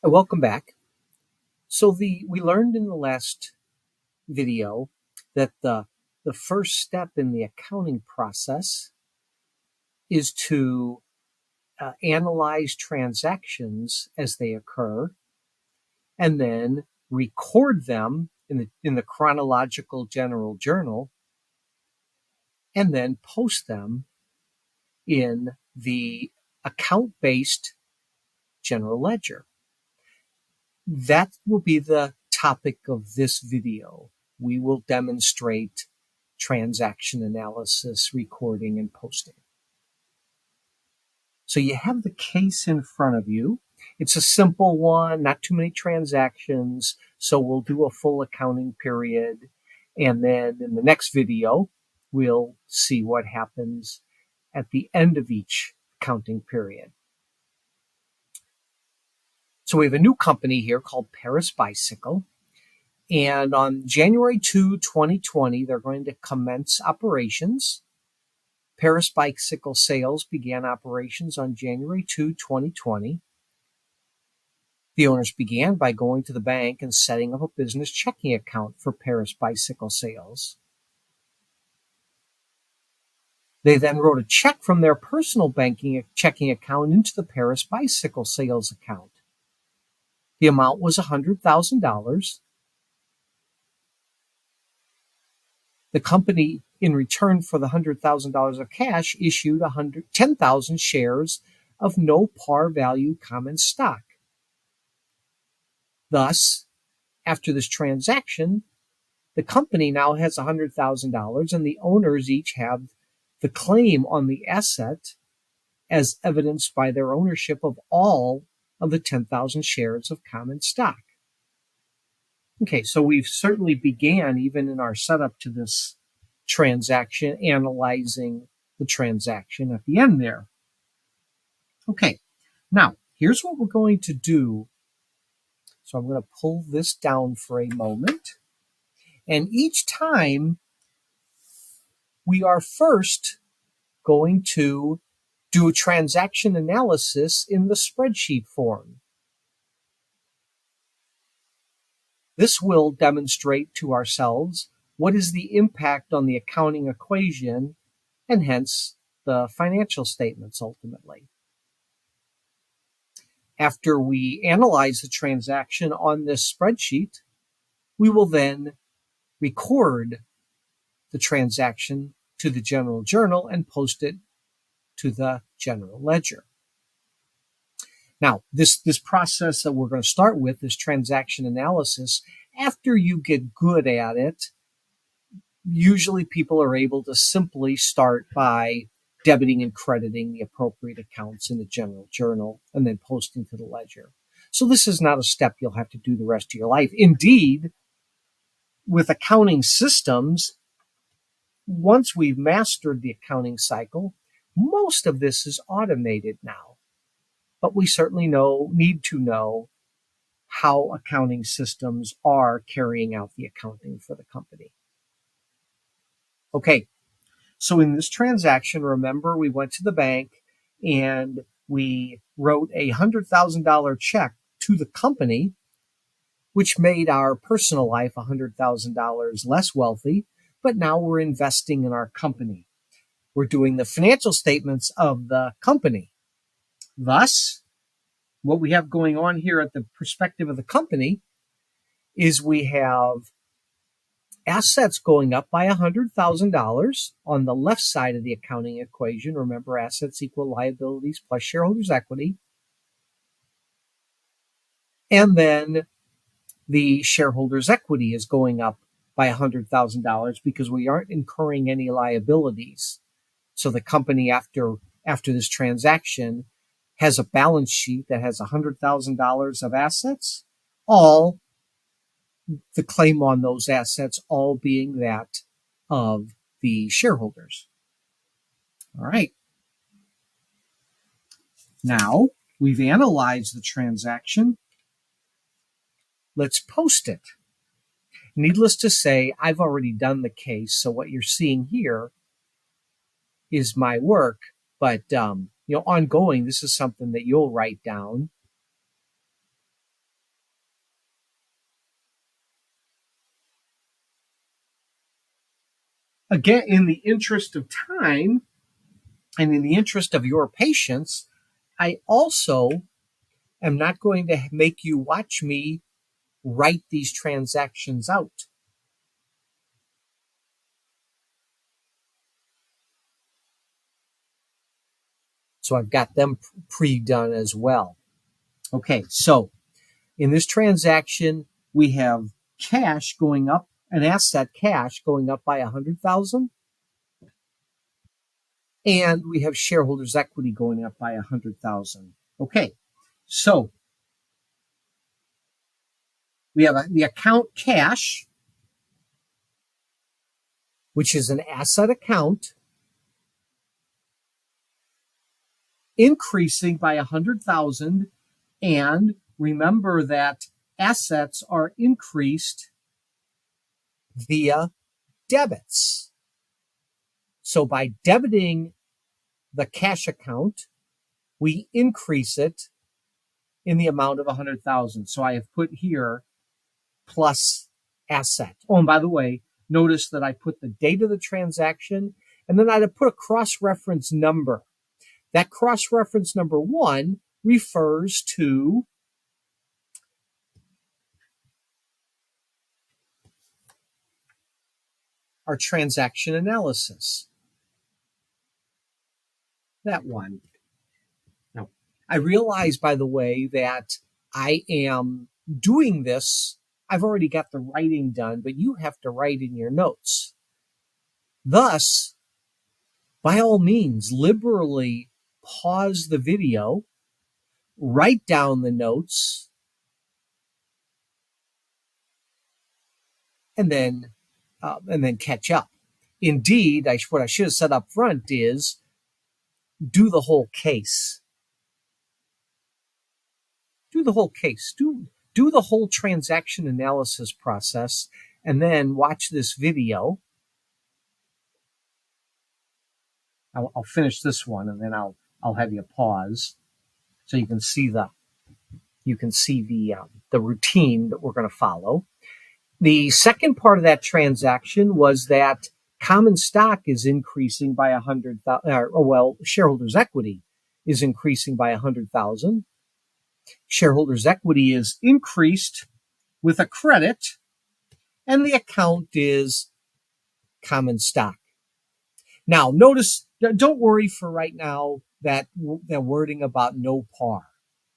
Welcome back. We learned in the last video that the first step in the accounting process is to analyze transactions as they occur and then record them in the chronological general journal and then post them in the account-based general ledger. That will be the topic of this video. We will demonstrate transaction analysis, recording, and posting. So you have the case in front of you. It's a simple one, not too many transactions. So we'll do a full accounting period. And then in the next video, we'll see what happens at the end of each accounting period. So we have a new company here called Paris Bicycle. And on January 2, 2020, they're going to commence operations. Paris Bicycle Sales began operations on January 2, 2020. The owners began by going to the bank and setting up a business checking account for Paris Bicycle Sales. They then wrote a check from their personal banking checking account into the Paris Bicycle Sales account. The amount was $100,000. The company, in return for the $100,000 of cash, issued 10,000 shares of no par value common stock. Thus, after this transaction, the company now has $100,000 and the owners each have the claim on the asset as evidenced by their ownership of all of the 10,000 shares of common stock. Okay, so we've certainly began, even in our setup to this transaction, analyzing the transaction at the end there. Okay, now here's what we're going to do. So I'm going to pull this down for a moment. And each time we are first going to do a transaction analysis in the spreadsheet form. This will demonstrate to ourselves what is the impact on the accounting equation and hence the financial statements ultimately. After we analyze the transaction on this spreadsheet, we will then record the transaction to the general journal and post it to the general ledger. Now, this process that we're going to start with, this transaction analysis, after you get good at it, usually people are able to simply start by debiting and crediting the appropriate accounts in the general journal and then posting to the ledger. So this is not a step you'll have to do the rest of your life. Indeed, with accounting systems, once we've mastered the accounting cycle, most of this is automated now. But we certainly need to know how accounting systems are carrying out the accounting for the company. Okay, so in this transaction, remember we went to the bank and we wrote a $100,000 check to the company, which made our personal life $100,000 less wealthy, but now we're investing in our company. We're doing the financial statements of the company. Thus, what we have going on here at the perspective of the company is we have assets going up by $100,000 on the left side of the accounting equation. Remember, assets equal liabilities plus shareholders' equity. And then the shareholders' equity is going up by $100,000 because we aren't incurring any liabilities. So the company, after this transaction, has a balance sheet that has $100,000 of assets, all the claim on those assets all being that of the shareholders. All right. Now we've analyzed the transaction. Let's post it. Needless to say, I've already done the case, so what you're seeing here is my work, but ongoing, this is something that you'll write down. Again, in the interest of time and in the interest of your patience, I also am not going to make you watch me write these transactions out. So I've got them pre-done as well. Okay, so in this transaction, we have cash going up, an asset cash going up by 100,000, and we have shareholders' equity going up by 100,000. Okay, so we have the account cash, which is an asset account, increasing by 100,000. And remember that assets are increased via debits. So by debiting the cash account, we increase it in the amount of 100,000. So I have put here plus asset. Oh, and by the way, notice that I put the date of the transaction, and then I'd put a cross-reference number. That cross-reference number 1 refers to our transaction analysis. That one. Now, I realize, by the way, that I am doing this. I've already got the writing done, but you have to write in your notes. Thus, by all means, liberally pause the video, write down the notes, and then catch up. Indeed, what I should have said up front is do the whole case. Do the whole case. Do the whole transaction analysis process, and then watch this video. I'll finish this one, and then I'll have you pause so you can see the routine that we're going to follow. The second part of that transaction was that common stock is increasing by 100,000. Shareholders' equity is increasing by 100,000. Shareholders' equity is increased with a credit, and the account is common stock. Now, notice, don't worry for right now that wording about no par.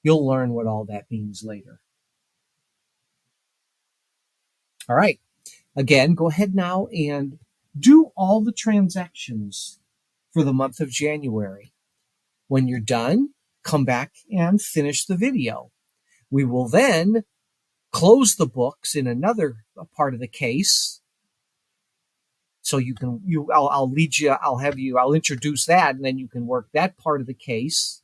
You'll learn what all that means later. All right. Again, go ahead now and do all the transactions for the month of January. When you're done, come back and finish the video. We will then close the books in another part of the case. So I'll lead you, I'll introduce that, and then you can work that part of the case.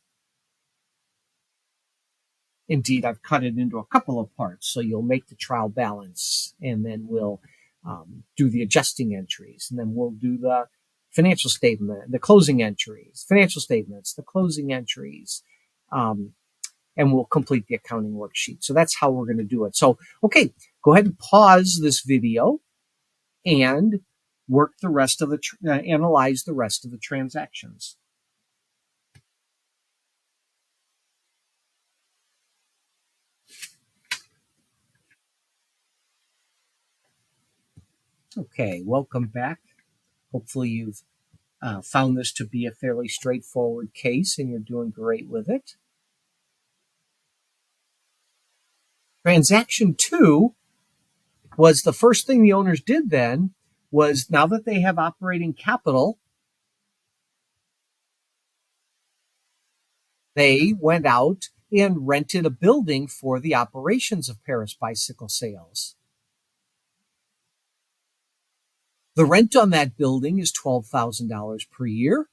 Indeed, I've cut it into a couple of parts. So you'll make the trial balance, and then we'll do the adjusting entries, and then we'll do the financial statement, the closing entries, financial statements, the closing entries, and we'll complete the accounting worksheet. So that's how we're going to do it. So, okay, go ahead and pause this video and work the rest of analyze the rest of the transactions. Okay, welcome back. Hopefully you've found this to be a fairly straightforward case and you're doing great with it. Transaction 2 was the first thing the owners did then was, now that they have operating capital, they went out and rented a building for the operations of Paris Bicycle Sales. The rent on that building is $12,000 per year,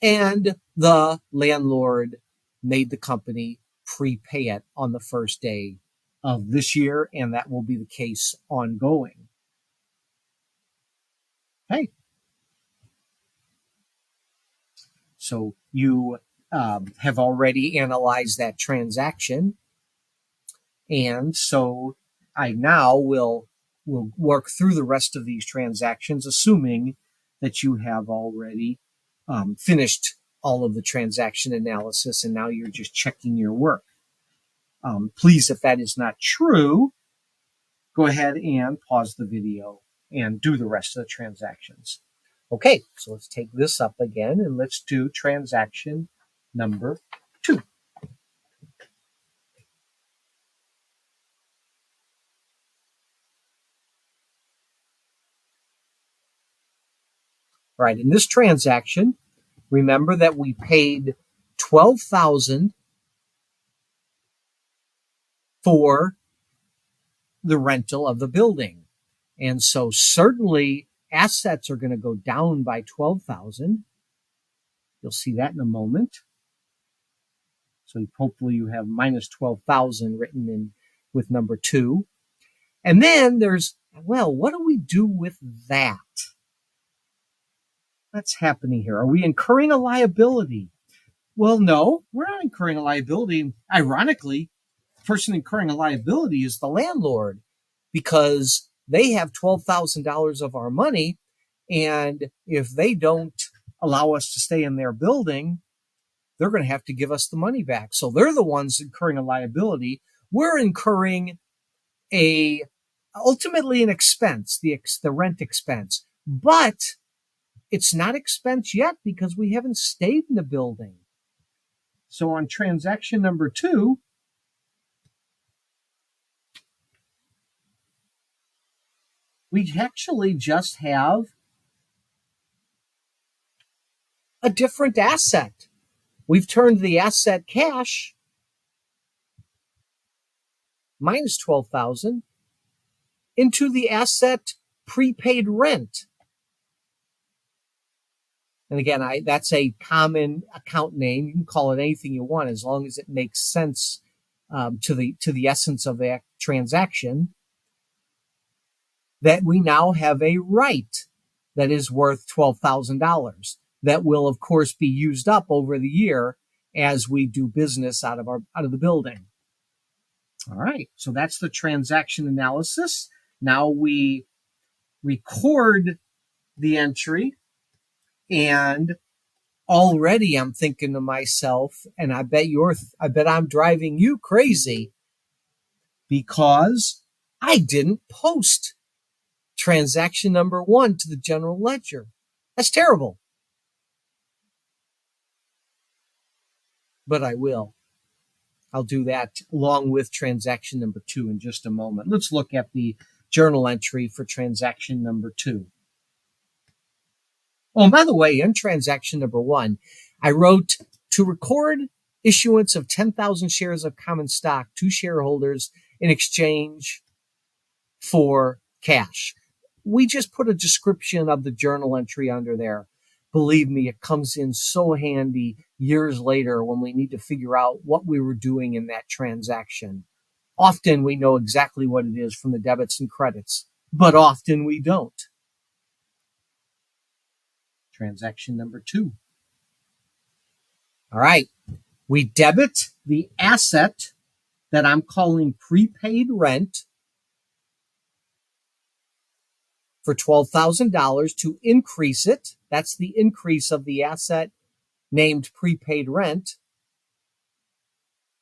and the landlord made the company prepay it on the first day of this year, and that will be the case ongoing. Okay. So you have already analyzed that transaction, and so I now will we'll work through the rest of these transactions, assuming that you have already finished all of the transaction analysis and now you're just checking your work. Please, if that is not true, go ahead and pause the video and do the rest of the transactions. Okay, so let's take this up again and let's do transaction number 2. All right, in this transaction, remember that we paid $12,000 for the rental of the building. And so certainly assets are going to go down by $12,000. You'll see that in a moment. So hopefully you have minus $12,000 written in with number 2. And then there's, well, what do we do with that? What's happening here? Are we incurring a liability? Well, no, we're not incurring a liability. Ironically, the person incurring a liability is the landlord because they have $12,000 of our money. And if they don't allow us to stay in their building, they're going to have to give us the money back. So they're the ones incurring a liability. We're incurring ultimately an expense, the rent expense. But it's not expense yet because we haven't stayed in the building. So on transaction number 2, we actually just have a different asset. We've turned the asset cash minus $12,000 into the asset prepaid rent. And again, that's a common account name. You can call it anything you want as long as it makes sense to the essence of that transaction. That we now have a right that is worth $12,000 that will, of course, be used up over the year as we do business out of the building. All right, so that's the transaction analysis. Now we record the entry. And already I'm thinking to myself, and I bet I'm driving you crazy because I didn't post transaction number 1 to the general ledger. That's terrible. But I will. I'll do that along with transaction number 2 in just a moment. Let's look at the journal entry for transaction number 2. Oh, and by the way, in transaction number 1, I wrote to record issuance of 10,000 shares of common stock to shareholders in exchange for cash. We just put a description of the journal entry under there. Believe me, it comes in so handy years later when we need to figure out what we were doing in that transaction. Often we know exactly what it is from the debits and credits, but often we don't. Transaction number 2. All right. We debit the asset that I'm calling prepaid rent for $12,000 to increase it. That's the increase of the asset named prepaid rent.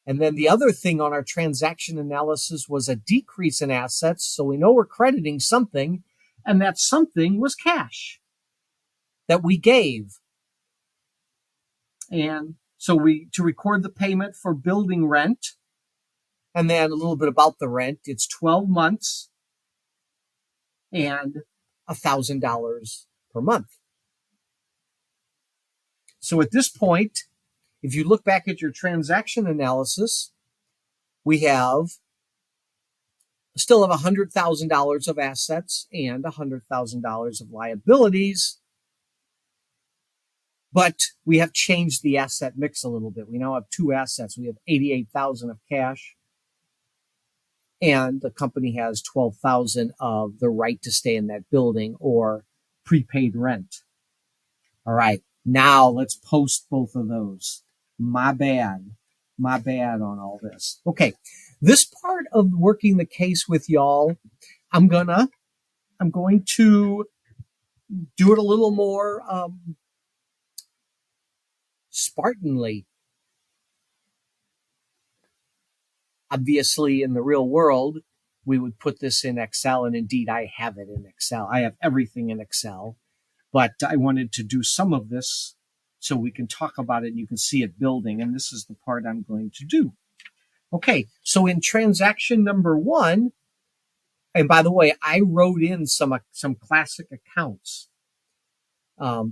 And then the other thing on our transaction analysis was a decrease in assets. So we know we're crediting something, and that something was cash that we gave. And so to record the payment for building rent, and then a little bit about the rent, it's 12 months and $1,000 per month. So at this point, if you look back at your transaction analysis, we still have $100,000 of assets and $100,000 of liabilities. But we have changed the asset mix a little bit. We now have 2 assets. We have $88,000 of cash, and the company has $12,000 of the right to stay in that building or prepaid rent. All right, now let's post both of those. My bad on all this. Okay, this part of working the case with y'all, I'm gonna I'm going to do it a little more Spartanly. Obviously, in the real world, we would put this in Excel, and indeed, I have it in Excel. I have everything in Excel, but I wanted to do some of this so we can talk about it and you can see it building, and this is the part I'm going to do. Okay, so in transaction number 1, and by the way, I wrote in some classic accounts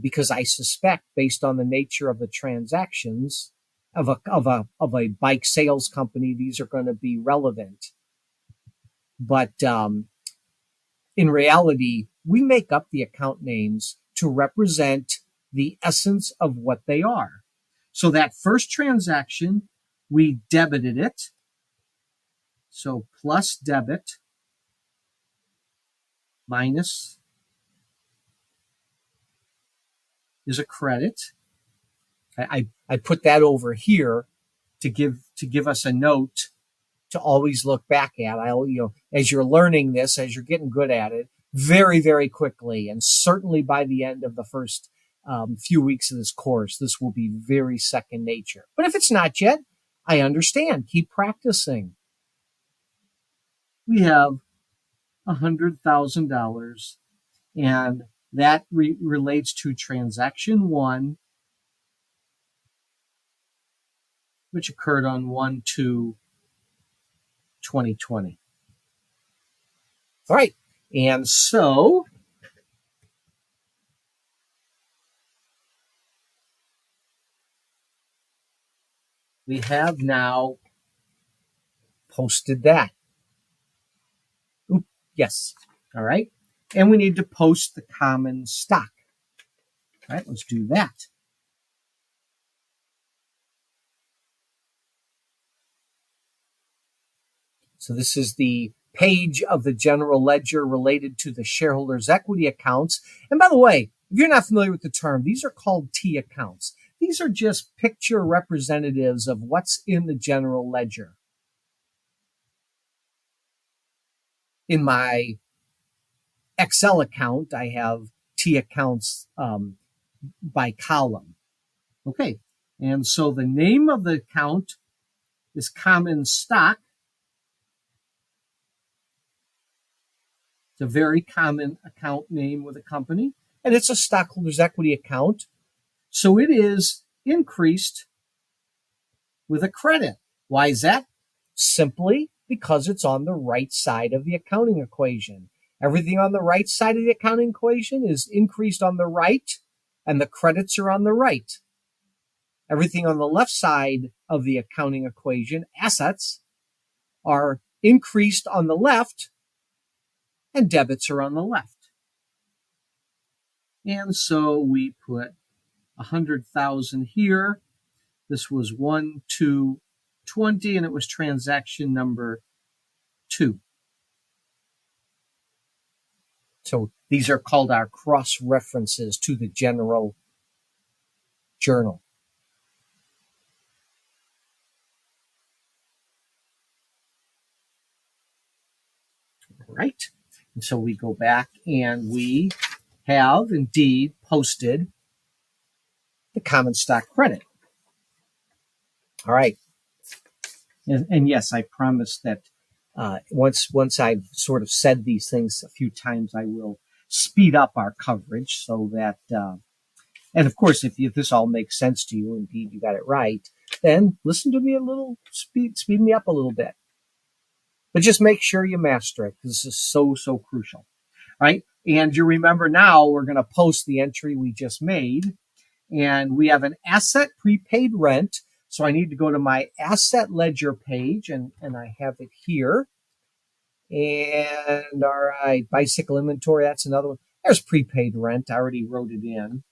because I suspect, based on the nature of the transactions of a bike sales company, these are going to be relevant. But in reality, we make up the account names to represent the essence of what they are. So that first transaction, we debited it. So plus debit minus is a credit. I put that over here to give us a note to always look back at. As you're learning this, as you're getting good at it, very, very quickly, and certainly by the end of the first few weeks of this course, this will be very second nature. But if it's not yet, I understand. Keep practicing. We have $100,000, and that relates to transaction 1, which occurred on 1/2/2020. All right. And so we have now posted that. Oop, yes. All right. And we need to post the common stock. All right, let's do that. So this is the page of the general ledger related to the shareholders' equity accounts. And by the way, if you're not familiar with the term, these are called T accounts. These are just picture representatives of what's in the general ledger. In my Excel account, I have T accounts by column. Okay, and so the name of the account is common stock. It's a very common account name with a company, and it's a stockholders' equity account. So it is increased with a credit. Why is that? Simply because it's on the right side of the accounting equation. Everything on the right side of the accounting equation is increased on the right, and the credits are on the right. Everything on the left side of the accounting equation, assets, are increased on the left, and debits are on the left. And so we put 100,000 here. This was 1/2/20, and it was transaction number 2. So these are called our cross references to the general journal. All right. And so we go back and we have indeed posted the common stock credit. All right. And yes, I promise that once I've sort of said these things a few times, I will speed up our coverage so that, and of course, if this all makes sense to you, indeed you got it right, then listen to me a little, speed me up a little bit. But just make sure you master it, because this is so, so crucial. Right? And you remember now we're going to post the entry we just made, and we have an asset prepaid rent. So I need to go to my asset ledger page, and I have it here. And all right, bicycle inventory, that's another one. There's prepaid rent. I already wrote it in.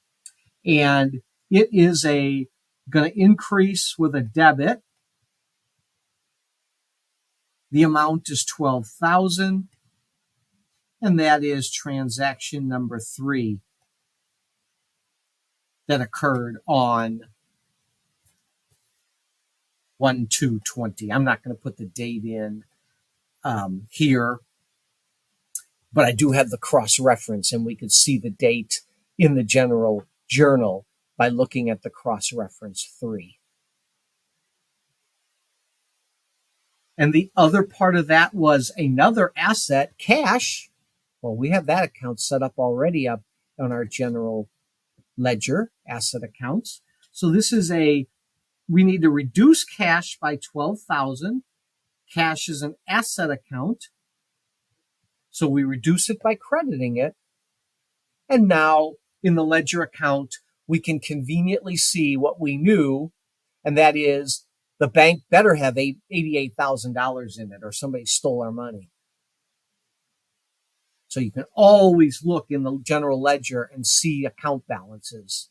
And it is going to increase with a debit. The amount is $12,000, and that is transaction number 3 that occurred on 1/2/20. I'm not going to put the date in here, but I do have the cross-reference, and we could see the date in the general journal by looking at the cross-reference 3. And the other part of that was another asset, cash. Well, we have that account set up already up on our general ledger, asset accounts. So this is we need to reduce cash by $12,000. Cash is an asset account. So we reduce it by crediting it. And now in the ledger account, we can conveniently see what we knew, and that is the bank better have $88,000 in it or somebody stole our money. So you can always look in the general ledger and see account balances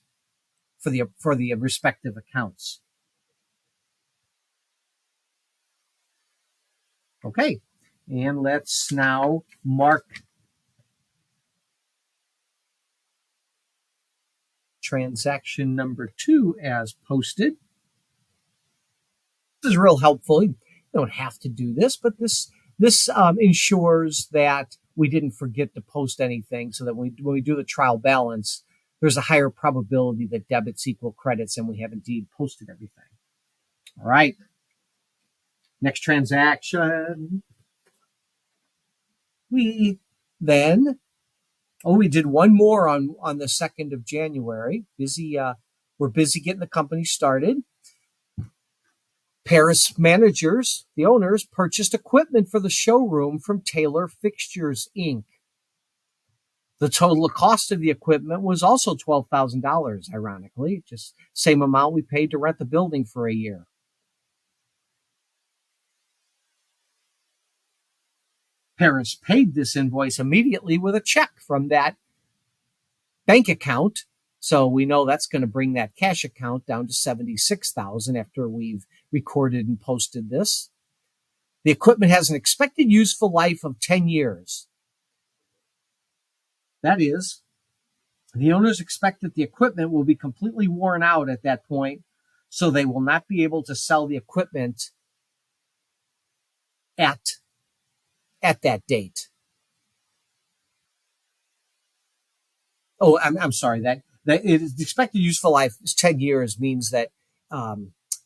for the respective accounts. Okay, and let's now mark transaction number 2 as posted. This is real helpful. You don't have to do this, but this ensures that we didn't forget to post anything, so that when we do the trial balance, there's a higher probability that debits equal credits, and we have indeed posted everything. All right. Next transaction. We did one more on the 2nd of January. We're busy getting the company started. Paris managers, the owners, purchased equipment for the showroom from Taylor Fixtures, Inc. The total cost of the equipment was also $12,000, ironically, just same amount we paid to rent the building for a year. Paris paid this invoice immediately with a check from that bank account. So we know that's going to bring that cash account down to $76,000 after we've recorded and posted this. The equipment has an expected useful life of 10 years. That is, the owners expect that the equipment will be completely worn out at that point, so they will not be able to sell the equipment at that date. Oh, I'm sorry. That the expected useful life is 10 years means that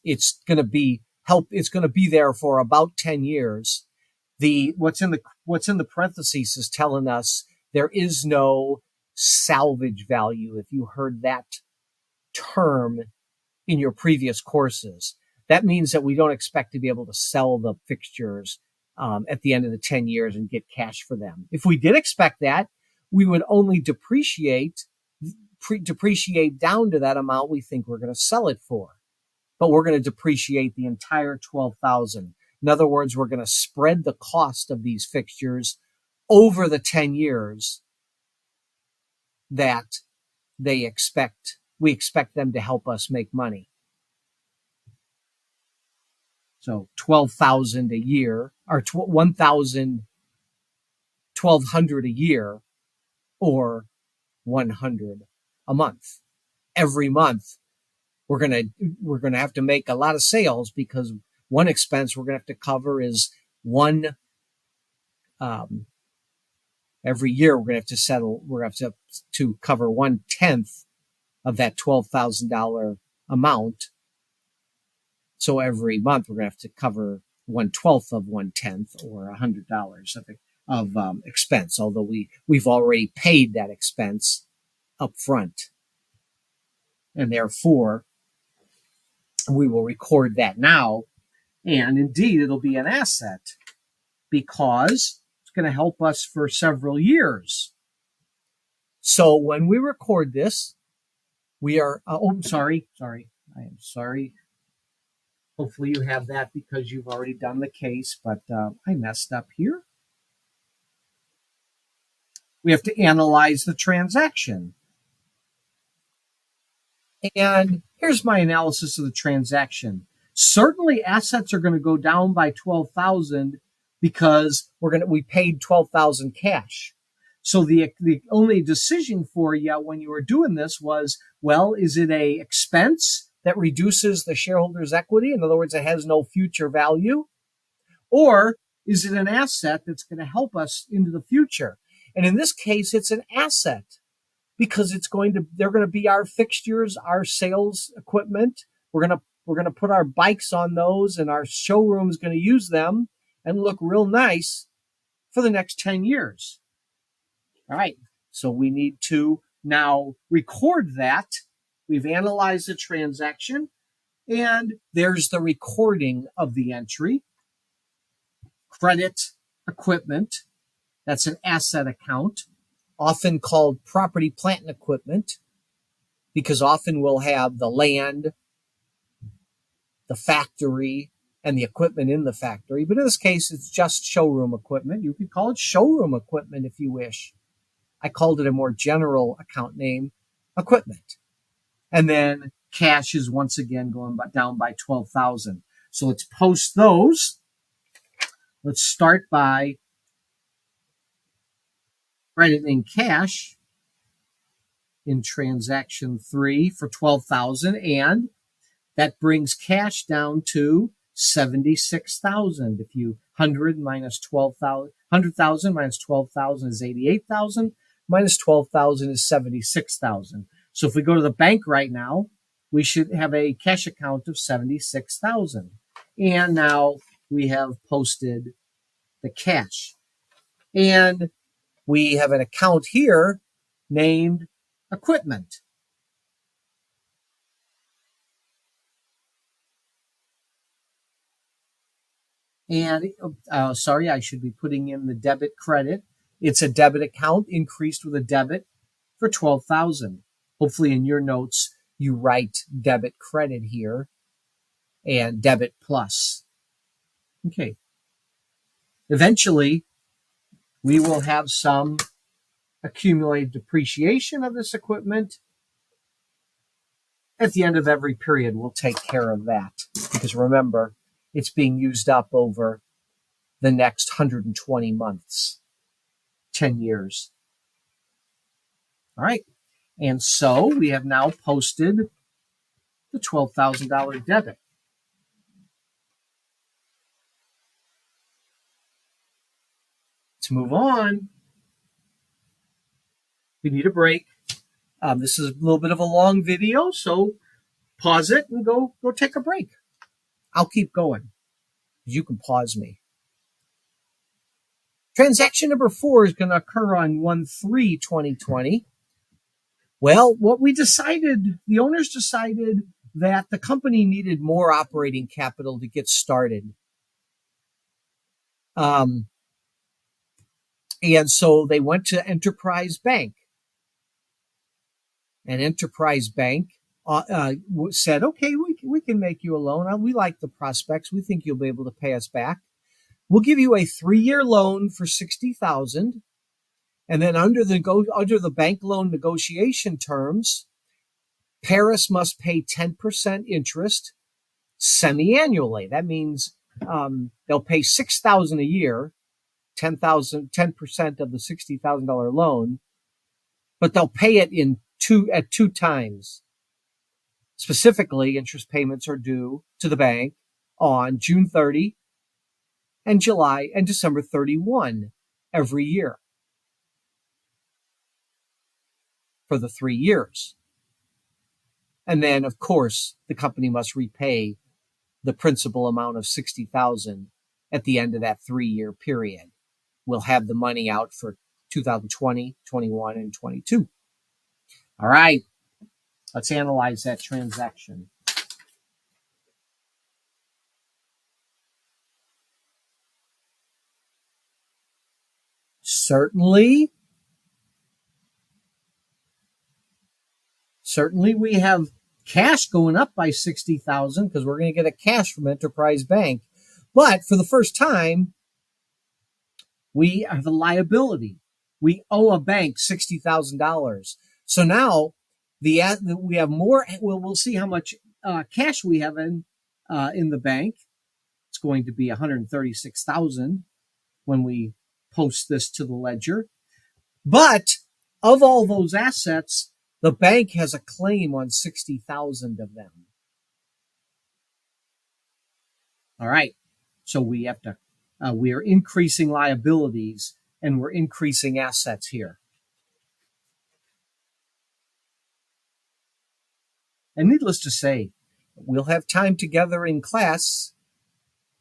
it's going to be It's going to be there for about 10 years. What's in the parentheses is telling us there is no salvage value. If you heard that term in your previous courses, that means that we don't expect to be able to sell the fixtures at the end of the 10 years and get cash for them. If we did expect that, we would only depreciate down to that amount we think we're going to sell it for. But we're going to depreciate the entire $12,000. In other words, we're going to spread the cost of these fixtures over the 10 years that we expect them to help us make money. So $12,000 a year, or $1,200 a year, or $100 a month. Every month, we're gonna have to make a lot of sales, because one expense we're gonna have to cover is every year we're gonna have to cover 1/10 of that $12,000 amount. So every month we're gonna have to cover 1/12 of 1/10, or $100 of expense, although we've already paid that expense up front. And therefore, we will record that now. And indeed, it'll be an asset, because it's going to help us for several years. So when we record this, we are, I am sorry. Hopefully you have that because you've already done the case, but I messed up here. We have to analyze the transaction. And here's my analysis of the transaction. Certainly assets are going to go down by $12,000 because we paid $12,000 cash. So the only decision for you when you were doing this was, well, is it a expense that reduces the shareholders' equity? In other words, it has no future value. Or is it an asset that's going to help us into the future? And in this case, it's an asset because they're going to be our fixtures, our sales equipment. We're going to put our bikes on those, and our showroom is going to use them and look real nice for the next 10 years. All right. So we need to now record that. We've analyzed the transaction, and there's the recording of the entry. Credit equipment. That's an asset account, often called property, plant, and equipment, because often we'll have the land, the factory, and the equipment in the factory. But in this case, it's just showroom equipment. You could call it showroom equipment if you wish. I called it a more general account name, equipment. And then cash is once again going down by 12,000. So let's post those. Let's start by crediting cash in transaction 3 for 12,000, and that brings cash down to 76,000. If you 100,000 minus 12,000 is 88,000. Minus 12,000 is 76,000. So if we go to the bank right now, we should have a cash account of 76,000. And now we have posted the cash. And we have an account here named equipment. And sorry, I should be putting in the debit credit. It's a debit account increased with a debit for 12,000. Hopefully in your notes, you write debit credit here and debit plus. Okay. Eventually, we will have some accumulated depreciation of this equipment. At the end of every period, we'll take care of that because remember, it's being used up over the next 120 months, 10 years. All right. And so we have now posted the $12,000 debit. Let's move on. We need a break. This is a little bit of a long video, so pause it and go take a break. I'll keep going. You can pause me. Transaction number 4 is going to occur on 1/3/2020. Well, what we decided, the owners decided that the company needed more operating capital to get started. And so they went to Enterprise Bank. And Enterprise Bank said, okay, we can make you a loan. We like the prospects. We think you'll be able to pay us back. We'll give you a 3-year loan for $60,000. And then under the bank loan negotiation terms, Paris must pay 10% interest semi-annually. That means they'll pay $6,000 a year, 10% of the $60,000 loan, but they'll pay it at 2 times. Specifically, interest payments are due to the bank on June 30 and July and December 31 every year for the 3 years. And then, of course, the company must repay the principal amount of $60,000 at the end of that 3-year period. We'll have the money out for 2020, 21, and 22. All right, let's analyze that transaction. Certainly, we have cash going up by $60,000 because we're going to get a cash from Enterprise Bank. But for the first time, we have a liability. We owe a bank $60,000. So now we have more. We'll see how much cash we have in the bank. It's going to be $136,000 when we post this to the ledger. But of all those assets, the bank has a claim on 60,000 of them. All right. So we are increasing liabilities and we're increasing assets here. And needless to say, we'll have time together in class.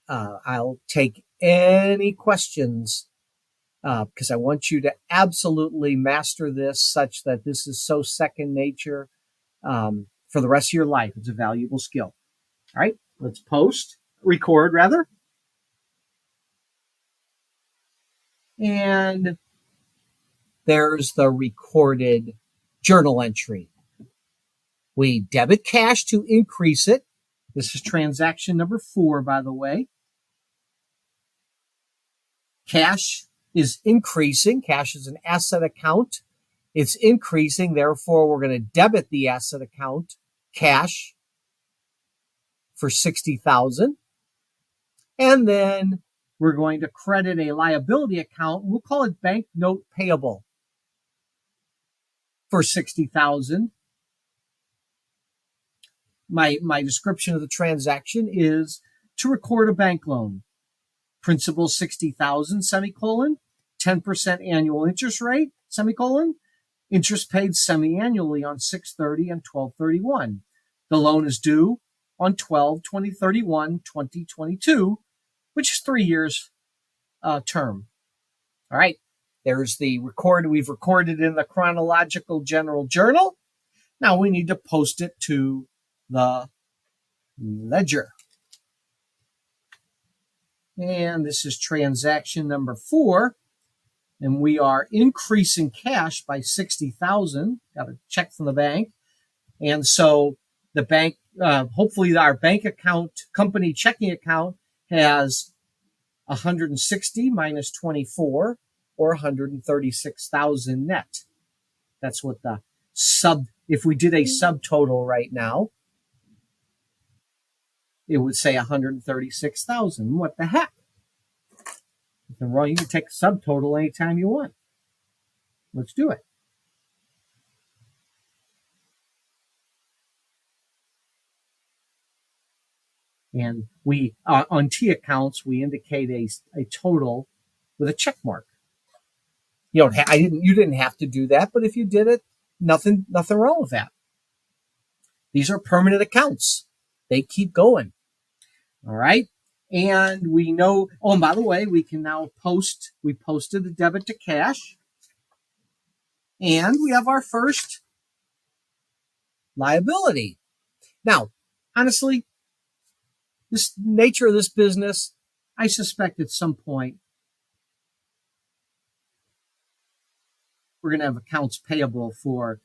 I'll take any questions because I want you to absolutely master this such that this is so second nature for the rest of your life. It's a valuable skill. All right, let's record rather. And there's the recorded journal entry. We debit cash to increase it. This is transaction number 4, by the way. Cash is increasing. Cash is an asset account. It's increasing. Therefore, we're going to debit the asset account, cash, for $60,000. And then we're going to credit a liability account. We'll call it bank note payable for $60,000. My description of the transaction is to record a bank loan. Principal $60,000, semicolon, 10% annual interest rate, semicolon, interest paid semi-annually on 6/30 and 12/31. The loan is due on 12/20/31/2022, which is 3 years term. All right, there's the record. We've recorded in the Chronological General Journal. Now we need to post it to the ledger. And this is transaction number 4. And we are increasing cash by $60,000. Got a check from the bank. And so the bank, hopefully our bank account, company checking account has 160 minus 24 or 136,000 net. That's what the if we did a subtotal right now, it would say 136,000. What the heck? Nothing wrong. You can take a subtotal anytime you want. Let's do it. And we, on T accounts, we indicate a total with a check mark. You didn't have to do that, but if you did it, nothing wrong with that. These are permanent accounts. They keep going. All right. And we know, and by the way, we can now we posted the debit to cash. And we have our first liability. Now, honestly, this nature of this business, I suspect at some point we're going to have accounts payable for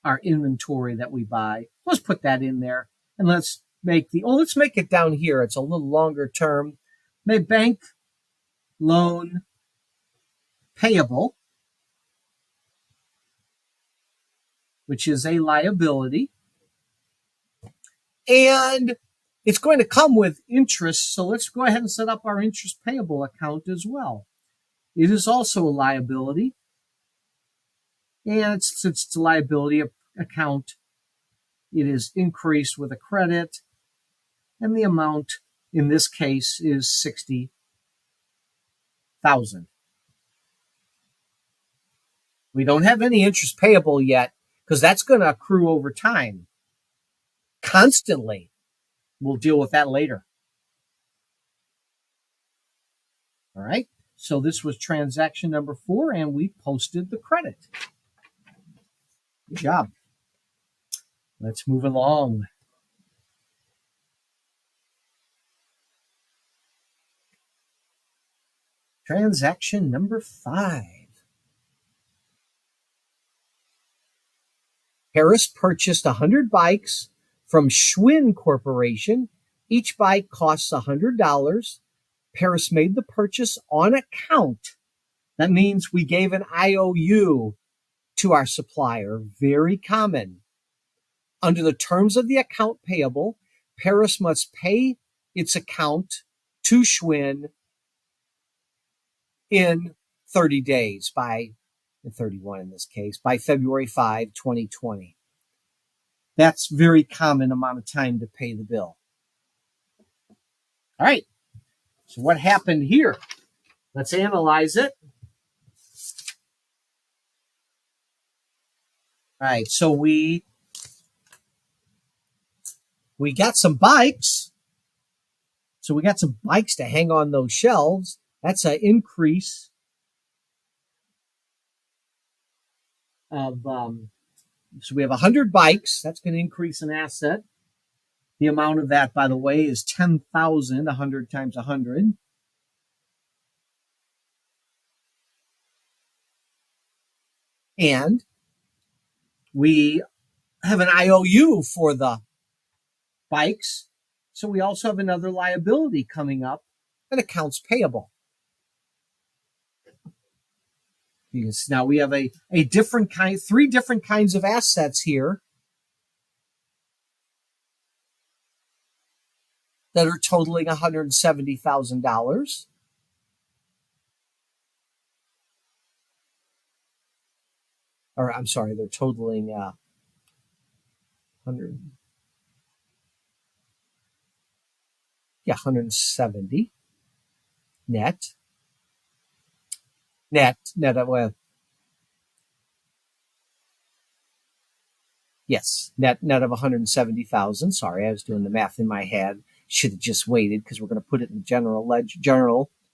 our inventory that we buy. Let's put that in there, and let's make it down here. It's a little longer term. Bank loan payable, which is a liability, and it's going to come with interest. So let's go ahead and set up our interest payable account as well. It is also a liability, and since it's a liability account, it is increased with a credit, and the amount in this case is $60,000. We don't have any interest payable yet because that's going to accrue over time. Constantly. We'll deal with that later. All right. So this was transaction number 4, and we posted the credit. Good job. Let's move along. Transaction number 5. Harris purchased 100 bikes from Schwinn Corporation. Each bike costs $100. Paris made the purchase on account. That means we gave an IOU to our supplier. Very common. Under the terms of the account payable, Paris must pay its account to Schwinn in 30 days, by 31 in this case, by February 5, 2020. That's very common amount of time to pay the bill. All right. So what happened here? Let's analyze it. right, so we got some bikes. So we got some bikes to hang on those shelves. That's an increase of, so we have 100 bikes. That's going to increase an asset. The amount of that, by the way, is 10,000, 100 times 100. And we have an IOU for the bikes. So we also have another liability coming up, an accounts payable. Yes. Now we have a different kind, three different kinds of assets here that are totaling $170,000. Or I'm sorry, they're totaling 100. Yeah, 170 net. Net of, well, yes, net of 170,000. Sorry, I was doing the math in my head. Should have just waited because we're going to put it in general,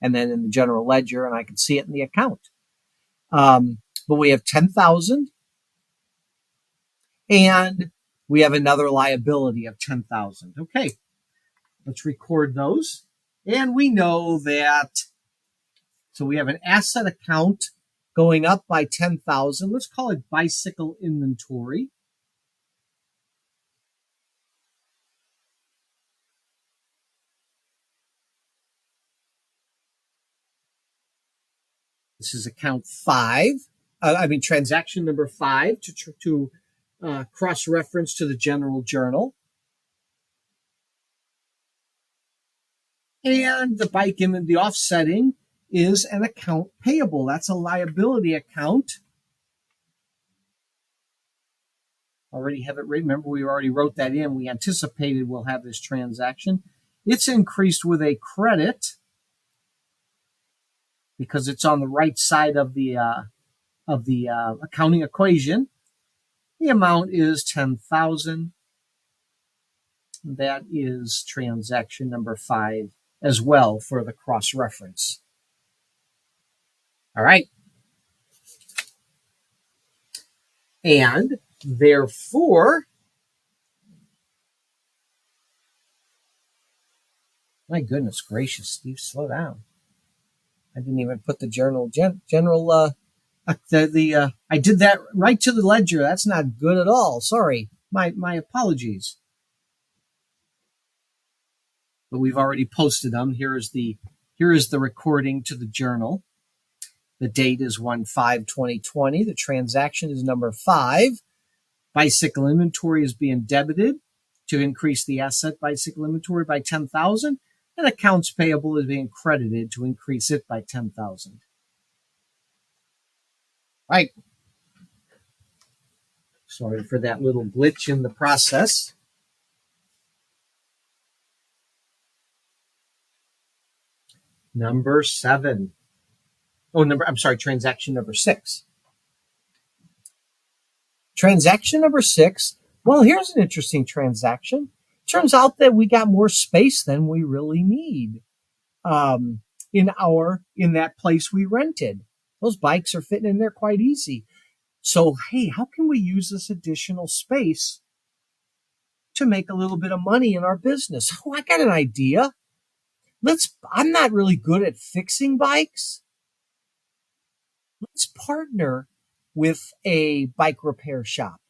and then in the general ledger, and I can see it in the account. But we have 10,000, and we have another liability of 10,000. Okay, let's record those, and we know that. So we have an asset account going up by 10,000. Let's call it bicycle inventory. This is account 5. Transaction number 5 to cross-reference to the general journal. And the offsetting is an account payable. That's a liability account. Already have it. Remember, we already wrote that in. We anticipated we'll have this transaction. It's increased with a credit because it's on the right side of the accounting equation. The amount is 10,000. That is transaction number 5 as well for the cross reference. All right. And therefore, my goodness gracious, Steve, slow down. I didn't even put the I did that right to the ledger. That's not good at all. Sorry. My apologies. But we've already posted them. Here is the recording to the journal. The date is 1/5/2020. The transaction is number 5. Bicycle inventory is being debited to increase the asset bicycle inventory by 10,000, and accounts payable is being credited to increase it by 10,000. Right. Sorry for that little glitch in the process. Number 7. Transaction number 6. Transaction number 6. Well, here's an interesting transaction. Turns out that we got more space than we really need in that place we rented. Those bikes are fitting in there quite easy. So, hey, how can we use this additional space to make a little bit of money in our business? Oh, I got an idea. I'm not really good at fixing bikes. Let's partner with a bike repair shop.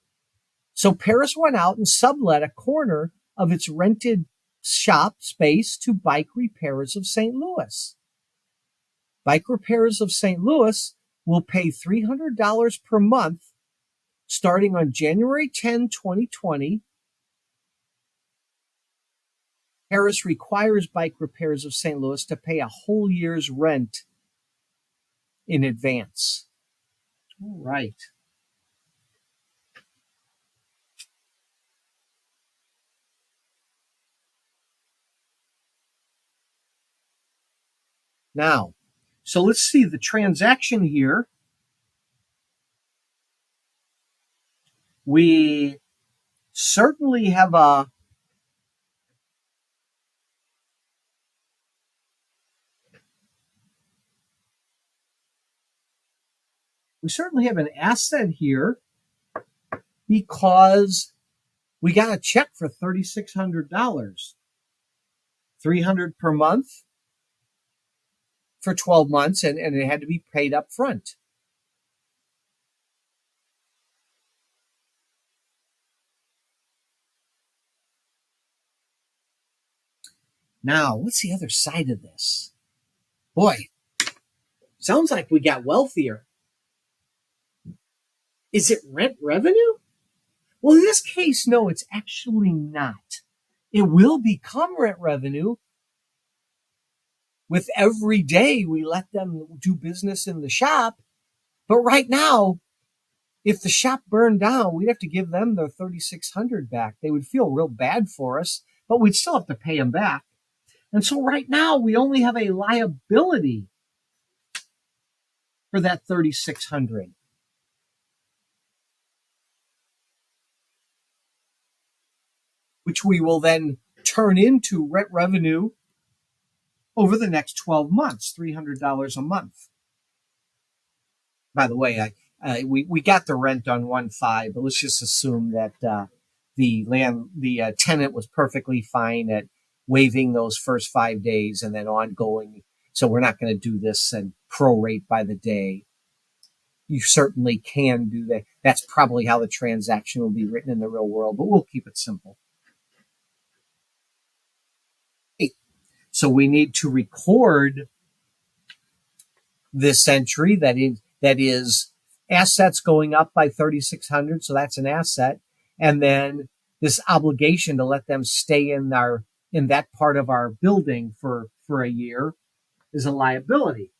So Paris went out and sublet a corner of its rented shop space to Bike Repairers of St. Louis. Bike Repairers of St. Louis will pay $300 per month starting on January 10, 2020. Paris requires Bike Repairers of St. Louis to pay a whole year's rent in advance. All right. Now, so let's see the transaction here We certainly have an asset here because we got a check for $3,600, $300 per month for 12 months, and it had to be paid up front. Now, what's the other side of this? Boy, sounds like we got wealthier. Is it rent revenue? Well, in this case, no, it's actually not. It will become rent revenue with every day we let them do business in the shop. But right now, if the shop burned down, we'd have to give them their $3,600 back. They would feel real bad for us, but we'd still have to pay them back. And so right now, we only have a liability for that $3,600. Which we will then turn into rent revenue over the next 12 months, $300 a month. By the way, we got the rent on 1/5, but let's just assume that the tenant was perfectly fine at waiving those first 5 days and then ongoing. So we're not going to do this and prorate by the day. You certainly can do that. That's probably how the transaction will be written in the real world, but we'll keep it simple. So we need to record this entry that is assets going up by $3,600. So that's an asset. And then this obligation to let them stay in that part of our building for a year is a liability.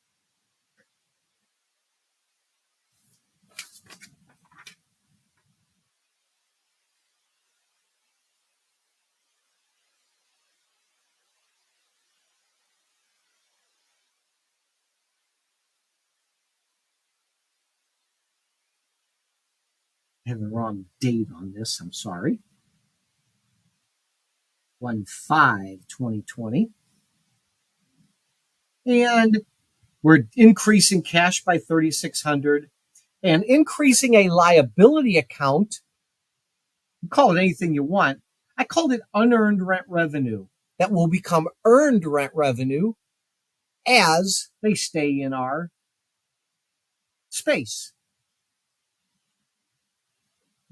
I have the wrong date on this. I'm sorry. 1/5/2020. And we're increasing cash by $3,600 and increasing a liability account. You call it anything you want. I called it unearned rent revenue. That will become earned rent revenue as they stay in our space.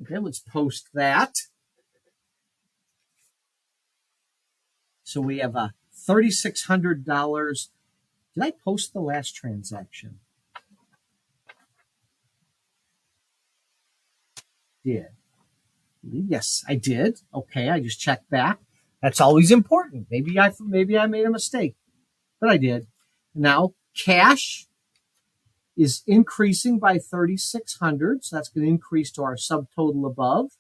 Okay, let's post that. So we have a $3,600. Did I post the last transaction? Did. Yes, I did. Okay, I just checked back. That's always important. Maybe I made a mistake, but I did. Now, cash is increasing by $3,600. So that's going to increase to our subtotal above.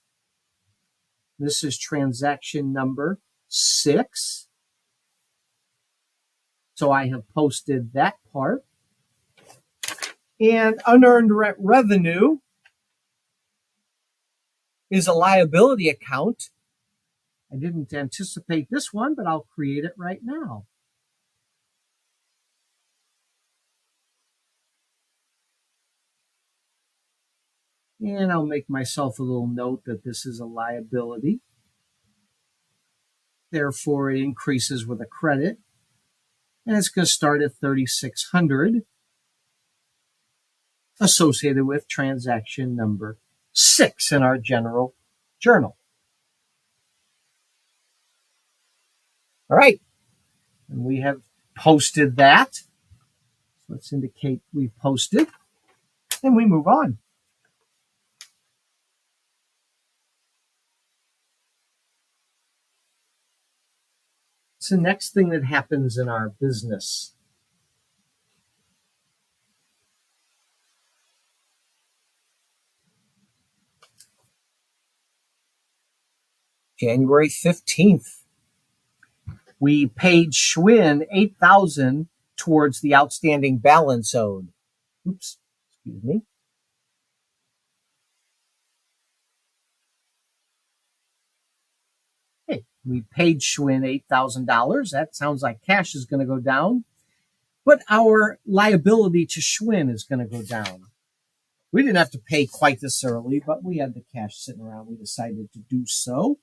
This is transaction number 6. So I have posted that part. And unearned rent revenue is a liability account. I didn't anticipate this one, but I'll create it right now. And I'll make myself a little note that this is a liability. Therefore, it increases with a credit. And it's going to start at $3,600 associated with transaction number 6 in our general journal. All right. And we have posted that. So let's indicate we've posted. And we move on. It's the next thing that happens in our business. January 15th, we paid Schwinn $8,000 towards the outstanding balance owed. Oops, excuse me. We paid Schwinn $8,000. That sounds like cash is going to go down, but our liability to Schwinn is going to go down. We didn't have to pay quite this early, but we had the cash sitting around. We decided to do so.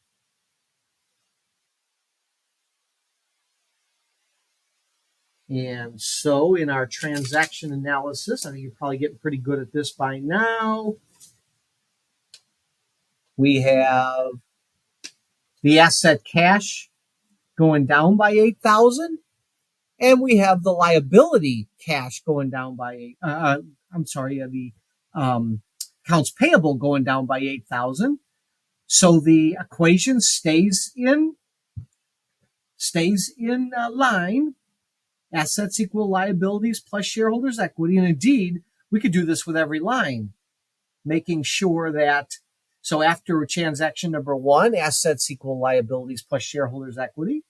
And so in our transaction analysis, I think you're probably getting pretty good at this by now. We have the asset cash going down by 8,000, and we have the liability cash going down by the accounts payable going down by 8,000. So the equation stays in line. Assets equal liabilities plus shareholders' equity. And indeed, we could do this with every line, making sure that, so after transaction number 1, assets equal liabilities plus shareholders' equity.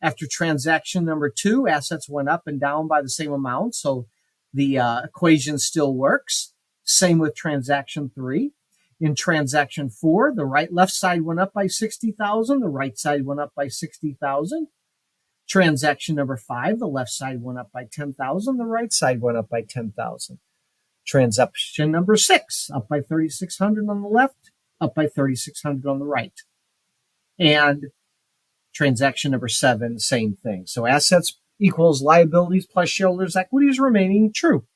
After transaction number 2, assets went up and down by the same amount, so the equation still works. Same with transaction 3. In transaction 4, the left side went up by 60,000, the right side went up by 60,000. Transaction number 5, the left side went up by 10,000, the right side went up by 10,000. Transaction number 6, up by 3,600 on the left, up by 3,600 on the right. And transaction number 7, same thing. So assets equals liabilities plus shareholders' equity is remaining true.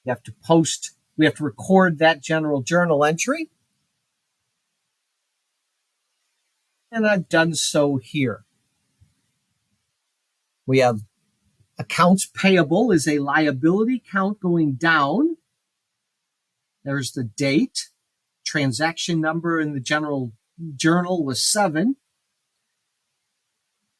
We have to record that general journal entry. And I've done so here. We have accounts payable is a liability count going down. There's the date. Transaction number in the general journal was 7.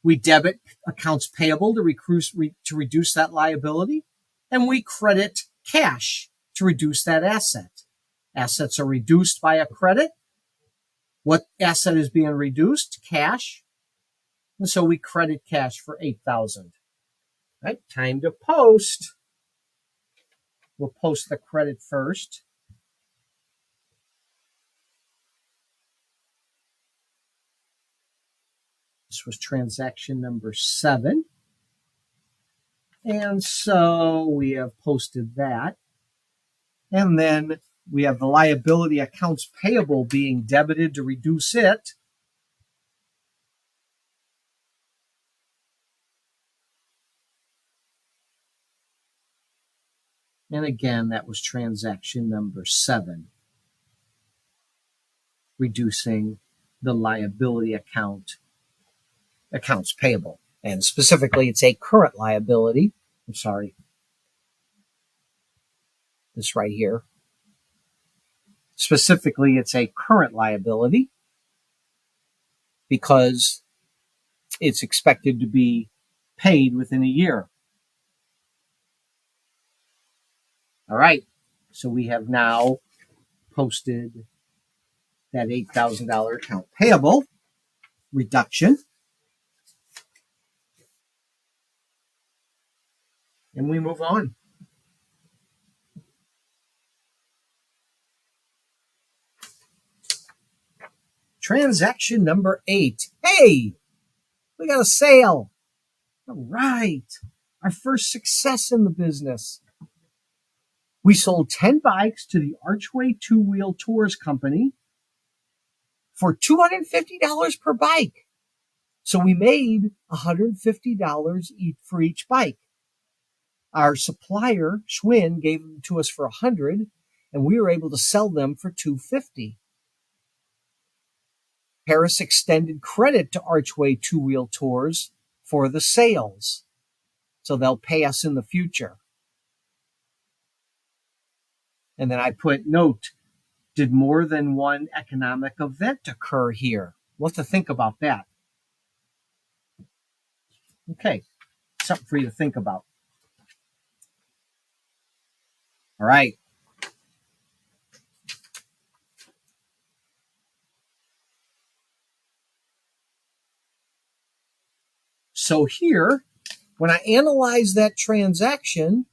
We debit accounts payable to reduce that liability, and we credit cash to reduce that asset. Assets are reduced by a credit. What asset is being reduced? Cash. And so we credit cash for 8,000. Right, time to post. We'll post the credit first. This was transaction number 7. And so we have posted that. And then we have the liability accounts payable being debited to reduce it. And again, that was transaction number 7, reducing the liability accounts payable. And specifically, it's a current liability. I'm sorry. This right here. Specifically, it's a current liability because it's expected to be paid within a year. All right. So we have now posted that $8,000 account payable reduction. And we move on. Transaction number 8. Hey, we got a sale. All right. Our first success in the business. We sold 10 bikes to the Archway Two-Wheel Tours Company for $250 per bike. So we made $150 for each bike. Our supplier, Schwinn, gave them to us for $100, and we were able to sell them for $250. Harris extended credit to Archway Two-Wheel Tours for the sales, so they'll pay us in the future. And then I put note, did more than one economic event occur here? We'll have to think about that. Okay, something for you to think about. All right. So here, when I analyze that transaction,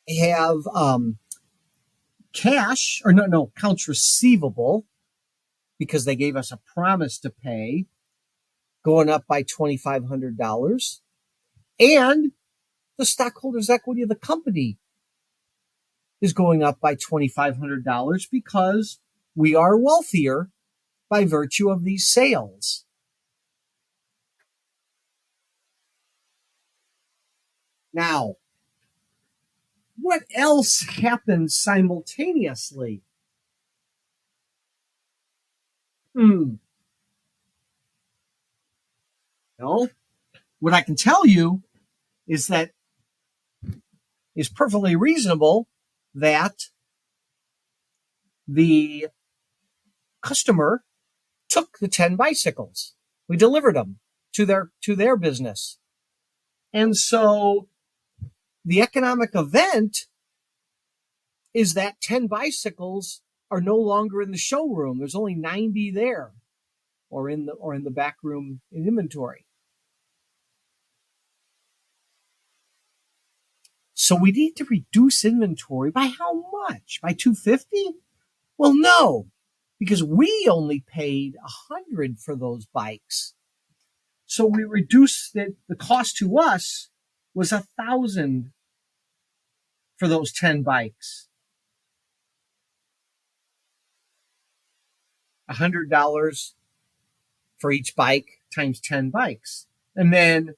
I have cash, or no, accounts receivable, because they gave us a promise to pay, going up by $2,500. And the stockholders' equity of the company is going up by $2,500 because we are wealthier by virtue of these sales. Now, what else happens simultaneously? No, what I can tell you is that it's perfectly reasonable that the customer took the 10 bicycles. We delivered them to their business. And so the economic event is that 10 bicycles are no longer in the showroom. There's only 90 there, or in the back room in inventory. So we need to reduce inventory by how much? By 250? Well, no, because we only paid 100 for those bikes. So we reduced the cost to us was 1,000 for those 10 bikes. $100 for each bike times 10 bikes. And then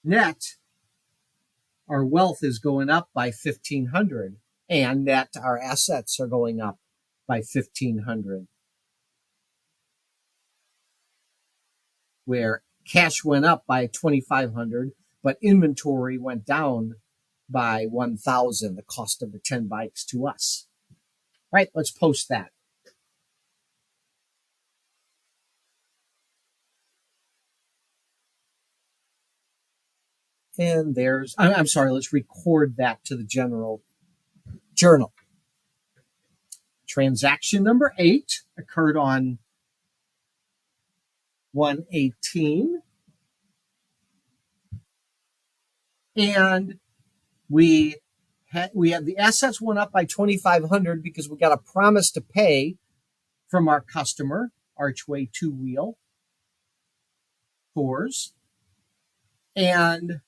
net, our wealth is going up by 1,500, and net, our assets are going up by 1,500. Where cash went up by 2,500, but inventory went down by 1,000, the cost of the 10 bikes to us. All right, let's post that. And I'm sorry, let's record that to the general journal. Transaction number 8 occurred on 1/18. And we had the assets went up by 2,500 because we got a promise to pay from our customer, Archway Two Wheel Tours, and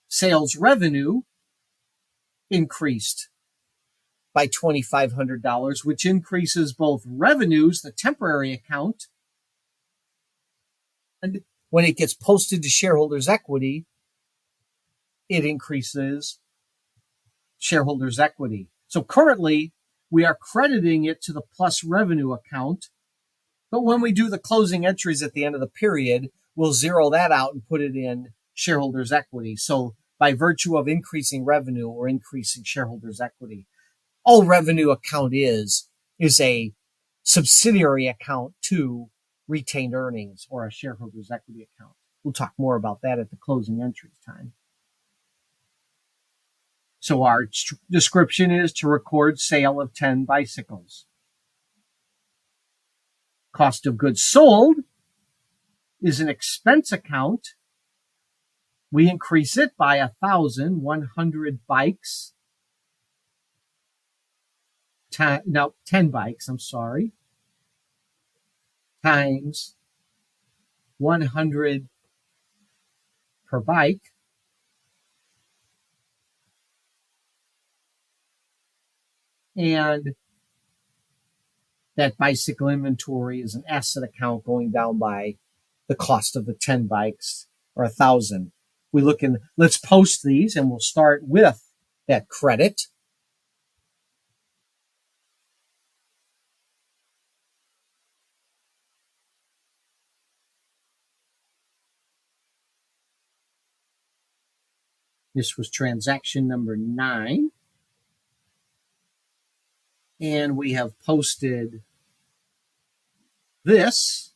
sales revenue increased by $2,500, which increases both revenues, the temporary account, and when it gets posted to shareholders' equity, it increases shareholders' equity. So currently, we are crediting it to the plus revenue account, but when we do the closing entries at the end of the period, we'll zero that out and put it in shareholders' equity. So by virtue of increasing revenue or increasing shareholders' equity, all revenue account is a subsidiary account to retained earnings or a shareholders' equity account. We'll talk more about that at the closing entries time. So our description is to record sale of 10 bicycles. Cost of goods sold is an expense account. We increase it by 1,100 bikes. 10 bikes, I'm sorry, times 100 per bike. And that bicycle inventory is an asset account going down by the cost of the 10 bikes, or 1,000. We look in, let's post these, and we'll start with that credit. This was transaction number 9. And we have posted this.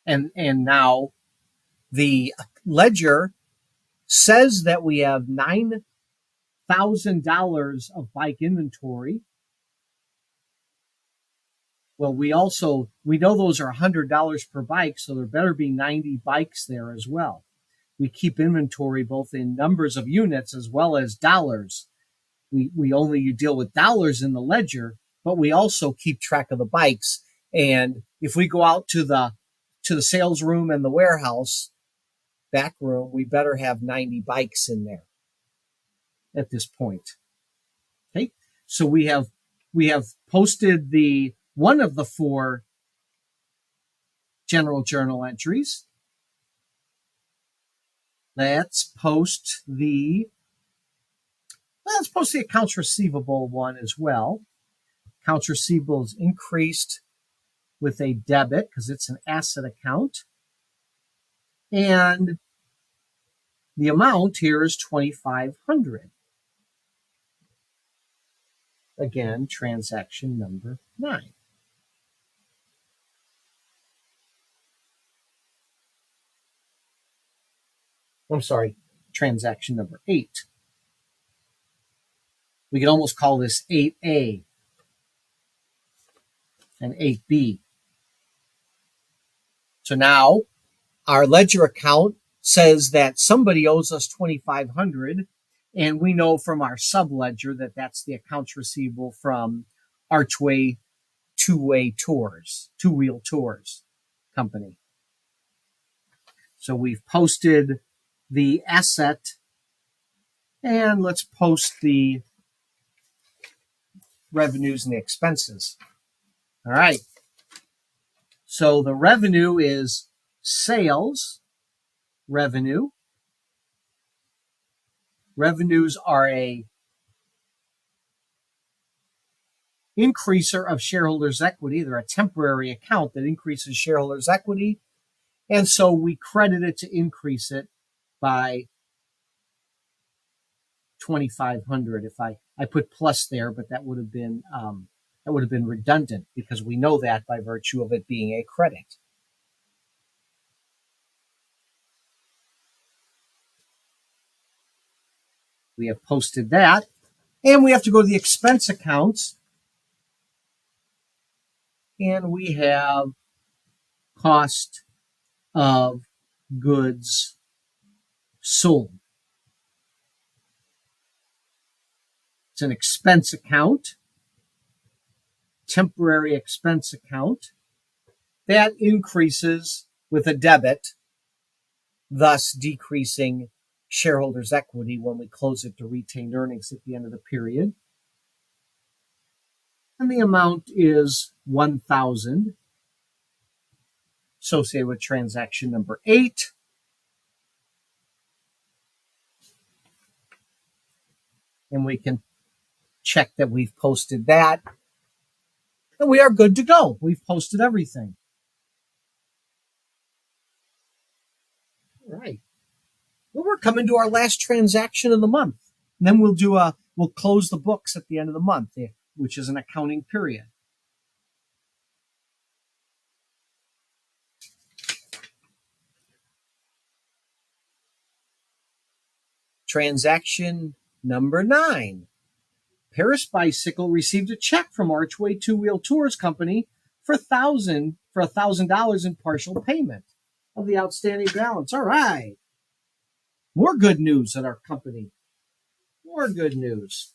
And now the ledger says that we have $9,000 $1,000 of bike inventory. Well, we know those are $100 per bike, so there better be 90 bikes there as well. We keep inventory both in numbers of units as well as dollars. We only deal with dollars in the ledger, but we also keep track of the bikes. And if we go out to the sales room and the warehouse back room, we better have 90 bikes in there at this point. Okay, so we have posted the one of the 4 general journal entries. Let's post the accounts receivable one as well. Accounts receivable is increased with a debit because it's an asset account. And the amount here is $2,500. Again, transaction number 9. I'm sorry, transaction number 8. We could almost call this 8A and 8B. So now our ledger account says that somebody owes us $2,500, and we know from our subledger that that's the accounts receivable from Archway Two-Wheel Tours Company. So we've posted the asset, and let's post the revenues and the expenses. All right. So the revenue is sales revenue. Revenues are a increaser of shareholders' equity. They're a temporary account that increases shareholders' equity. And so we credit it to increase it by $2,500. If I put plus there, but that would have been redundant because we know that by virtue of it being a credit. We have posted that, and we have to go to the expense accounts, and we have cost of goods sold. It's an expense account, temporary expense account. That increases with a debit, thus decreasing shareholders' equity when we close it to retained earnings at the end of the period. And the amount is $1,000, associated with transaction number 8. And we can check that we've posted that. And we are good to go. We've posted everything. All right. Well, we're coming to our last transaction of the month. And then we'll close the books at the end of the month, which is an accounting period. Transaction number 9. Paris Bicycle received a check from Archway Two-Wheel Tours Company for $1,000 in partial payment of the outstanding balance. All right. More good news at our company. More good news.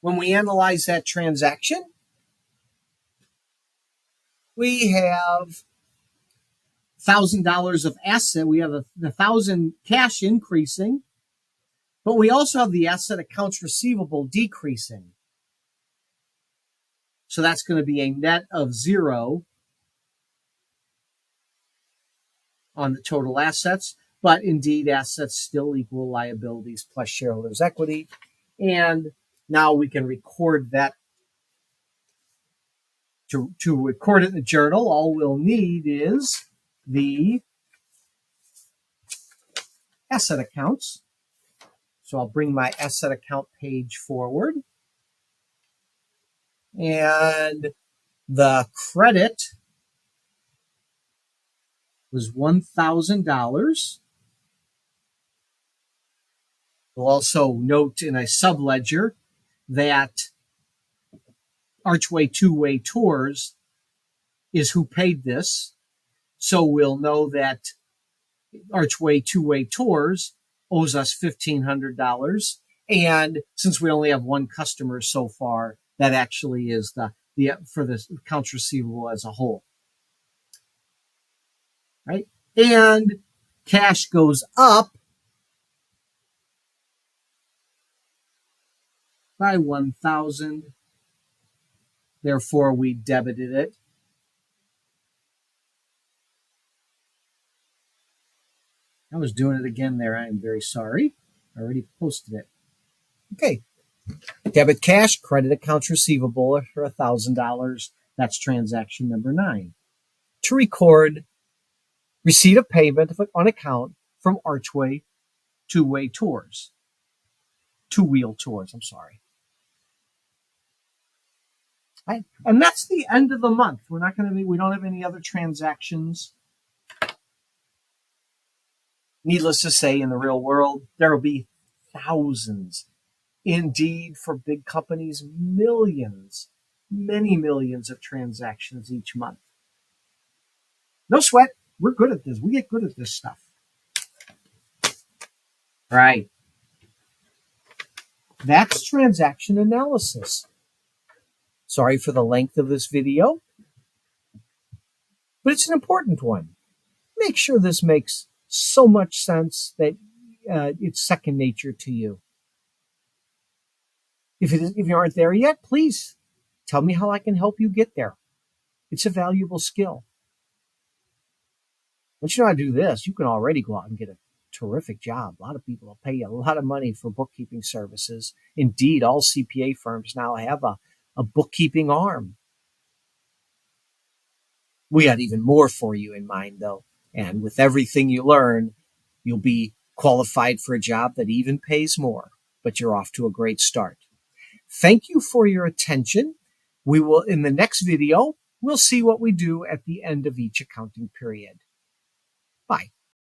When we analyze that transaction, we have $1,000 of asset. We have $1,000 cash increasing, but we also have the asset accounts receivable decreasing. So that's going to be a net of 0 on the total assets, but indeed assets still equal liabilities plus shareholders' equity. And now we can record that. To record it in the journal, all we'll need is the asset accounts. So I'll bring my asset account page forward. And the credit was $1,000. We'll also note in a subledger that Archway Two-Way Tours is who paid this. So we'll know that Archway Two-Way Tours owes us $1,500. And since we only have one customer so far, that actually is the for the accounts receivable as a whole. Right? And cash goes up by 1,000. Therefore, we debited it. I was doing it again there. I am very sorry. I already posted it. Okay. Debit cash, credit accounts receivable for $1,000. That's transaction number 9. To record receipt of payment on account from Archway Two-Way Tours. Two-Wheel Tours, I'm sorry. Right? And that's the end of the month. We don't have any other transactions. Needless to say, in the real world, there will be thousands. Indeed, for big companies, millions, many millions of transactions each month. No sweat. We're good at this. We get good at this stuff. All right. That's transaction analysis. Sorry for the length of this video, but it's an important one. Make sure this makes so much sense that it's second nature to you. If you aren't there yet, please tell me how I can help you get there. It's a valuable skill. Once you know how to do this, you can already go out and get a terrific job. A lot of people will pay you a lot of money for bookkeeping services. Indeed, all CPA firms now have a bookkeeping arm. We got even more for you in mind, though. And with everything you learn, you'll be qualified for a job that even pays more, but you're off to a great start. Thank you for your attention. We will, in the next video, we'll see what we do at the end of each accounting period. Bye.